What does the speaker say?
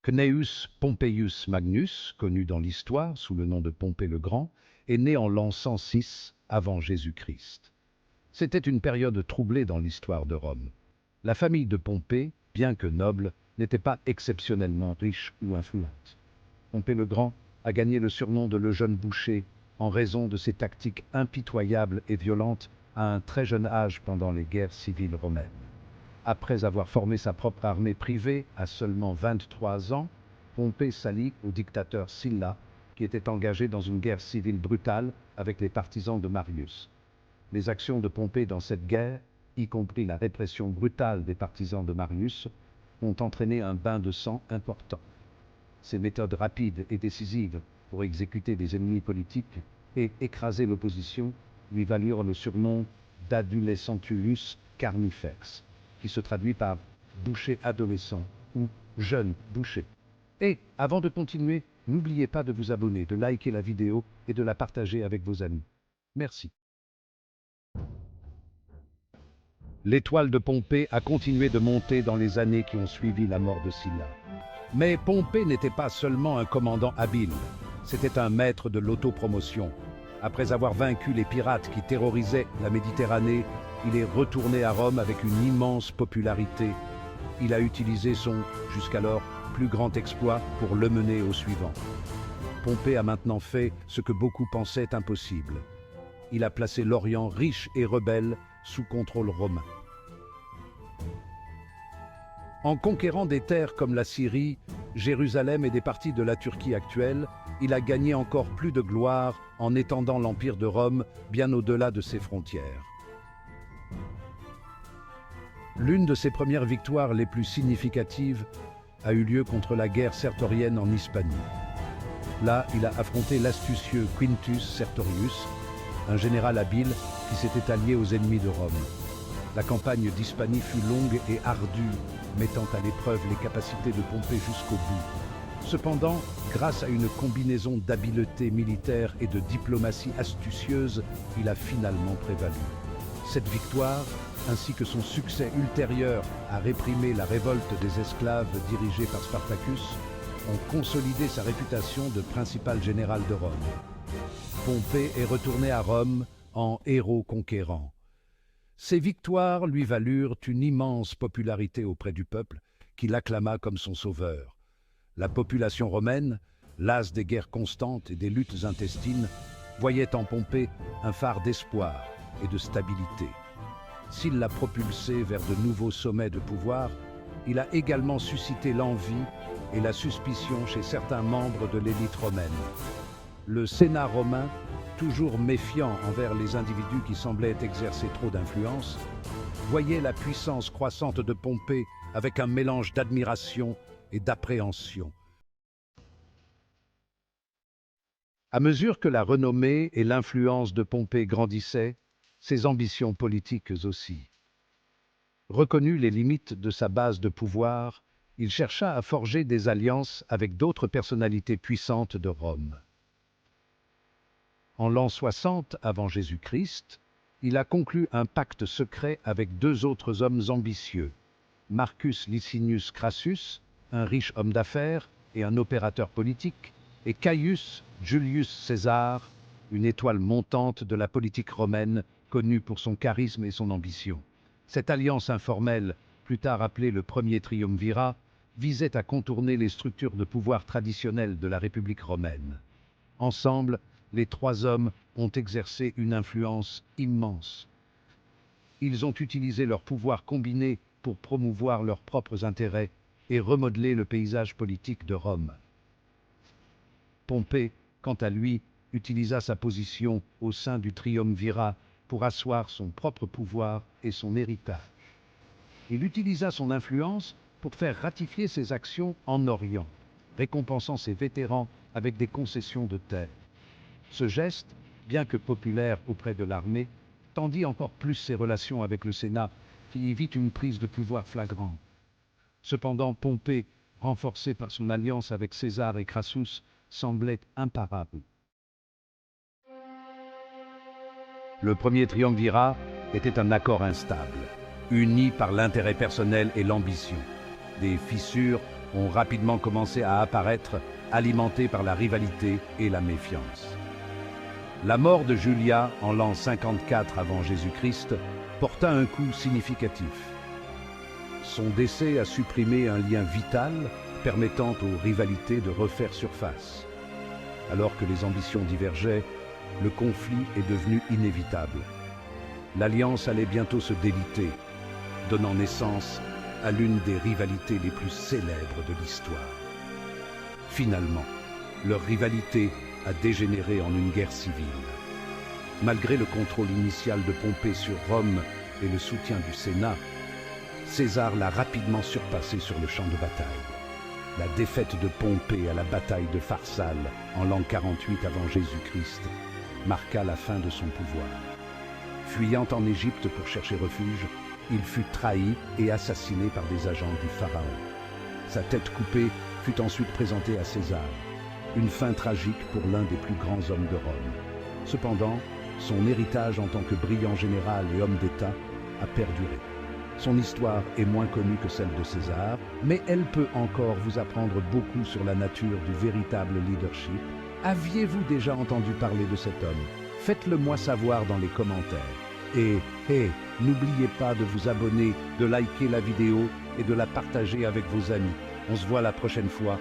Cnaeus Pompeius Magnus, connu dans l'histoire sous le nom de Pompée le Grand, est né en l'an 106 avant Jésus-Christ. C'était une période troublée dans l'histoire de Rome. La famille de Pompée, bien que noble, n'était pas exceptionnellement riche ou influente. Pompée le Grand a gagné le surnom de le jeune boucher en raison de ses tactiques impitoyables et violentes à un très jeune âge pendant les guerres civiles romaines. Après avoir formé sa propre armée privée à seulement 23 ans, Pompée s'allie au dictateur Sylla, qui était engagé dans une guerre civile brutale avec les partisans de Marius. Les actions de Pompée dans cette guerre, y compris la répression brutale des partisans de Marius, ont entraîné un bain de sang important. Ces méthodes rapides et décisives pour exécuter des ennemis politiques et écraser l'opposition lui valurent le surnom d'Adolescentulus Carnifex, qui se traduit par boucher adolescent ou jeune boucher. Et avant de continuer, n'oubliez pas de vous abonner, de liker la vidéo et de la partager avec vos amis. Merci. L'étoile de Pompée a continué de monter dans les années qui ont suivi la mort de Sylla. Mais Pompée n'était pas seulement un commandant habile, c'était un maître de l'autopromotion. Après avoir vaincu les pirates qui terrorisaient la Méditerranée, il est retourné à Rome avec une immense popularité. Il a utilisé son, jusqu'alors, plus grand exploit pour le mener au suivant. Pompée a maintenant fait ce que beaucoup pensaient impossible. Il a placé l'Orient riche et rebelle sous contrôle romain. En conquérant des terres comme la Syrie, Jérusalem et des parties de la Turquie actuelle, il a gagné encore plus de gloire en étendant l'Empire de Rome bien au-delà de ses frontières. L'une de ses premières victoires les plus significatives a eu lieu contre la guerre sertorienne en Hispanie. Là, il a affronté l'astucieux Quintus Sertorius, un général habile qui s'était allié aux ennemis de Rome. La campagne d'Hispanie fut longue et ardue, mettant à l'épreuve les capacités de Pompée jusqu'au bout. Cependant, grâce à une combinaison d'habileté militaire et de diplomatie astucieuse, il a finalement prévalu. Cette victoire, ainsi que son succès ultérieur à réprimer la révolte des esclaves dirigée par Spartacus, ont consolidé sa réputation de principal général de Rome. Pompée est retourné à Rome en héros conquérant. Ces victoires lui valurent une immense popularité auprès du peuple, qui l'acclama comme son sauveur. La population romaine, lasse des guerres constantes et des luttes intestines, voyait en Pompée un phare d'espoir et de stabilité. S'il l'a propulsé vers de nouveaux sommets de pouvoir, il a également suscité l'envie et la suspicion chez certains membres de l'élite romaine. Le Sénat romain, toujours méfiant envers les individus qui semblaient exercer trop d'influence, voyait la puissance croissante de Pompée avec un mélange d'admiration et d'appréhension. À mesure que la renommée et l'influence de Pompée grandissaient, ses ambitions politiques aussi. Reconnu les limites de sa base de pouvoir, il chercha à forger des alliances avec d'autres personnalités puissantes de Rome. En l'an 60 avant Jésus-Christ, il a conclu un pacte secret avec deux autres hommes ambitieux, Marcus Licinius Crassus, un riche homme d'affaires et un opérateur politique, et Caius Julius César, une étoile montante de la politique romaine connue pour son charisme et son ambition. Cette alliance informelle, plus tard appelée le premier triumvirat, visait à contourner les structures de pouvoir traditionnelles de la République romaine. Ensemble, les trois hommes ont exercé une influence immense. Ils ont utilisé leur pouvoir combiné pour promouvoir leurs propres intérêts et remodeler le paysage politique de Rome. Pompée, quant à lui, utilisa sa position au sein du triumvirat pour asseoir son propre pouvoir et son héritage. Il utilisa son influence pour faire ratifier ses actions en Orient, récompensant ses vétérans avec des concessions de terre. Ce geste, bien que populaire auprès de l'armée, tendit encore plus ses relations avec le Sénat, qui y vit une prise de pouvoir flagrante. Cependant, Pompée, renforcé par son alliance avec César et Crassus, semblait imparable. Le premier triumvirat était un accord instable, uni par l'intérêt personnel et l'ambition. Des fissures ont rapidement commencé à apparaître, alimentés par la rivalité et la méfiance. La mort de Julia en l'an 54 avant Jésus-Christ porta un coup significatif. Son décès a supprimé un lien vital permettant aux rivalités de refaire surface. Alors que les ambitions divergeaient, le conflit est devenu inévitable. L'alliance allait bientôt se déliter, donnant naissance à l'une des rivalités les plus célèbres de l'histoire. Finalement, leur rivalité a dégénéré en une guerre civile. Malgré le contrôle initial de Pompée sur Rome et le soutien du Sénat, César l'a rapidement surpassé sur le champ de bataille. La défaite de Pompée à la bataille de Pharsale en l'an 48 avant Jésus-Christ marqua la fin de son pouvoir. Fuyant en Égypte pour chercher refuge, il fut trahi et assassiné par des agents du Pharaon. Sa tête coupée fut ensuite présentée à César, une fin tragique pour l'un des plus grands hommes de Rome. Cependant, son héritage en tant que brillant général et homme d'État a perduré. Son histoire est moins connue que celle de César, mais elle peut encore vous apprendre beaucoup sur la nature du véritable leadership. Aviez-vous déjà entendu parler de cet homme? Faites-le moi savoir dans les commentaires. Et, n'oubliez pas de vous abonner, de liker la vidéo et de la partager avec vos amis. On se voit la prochaine fois.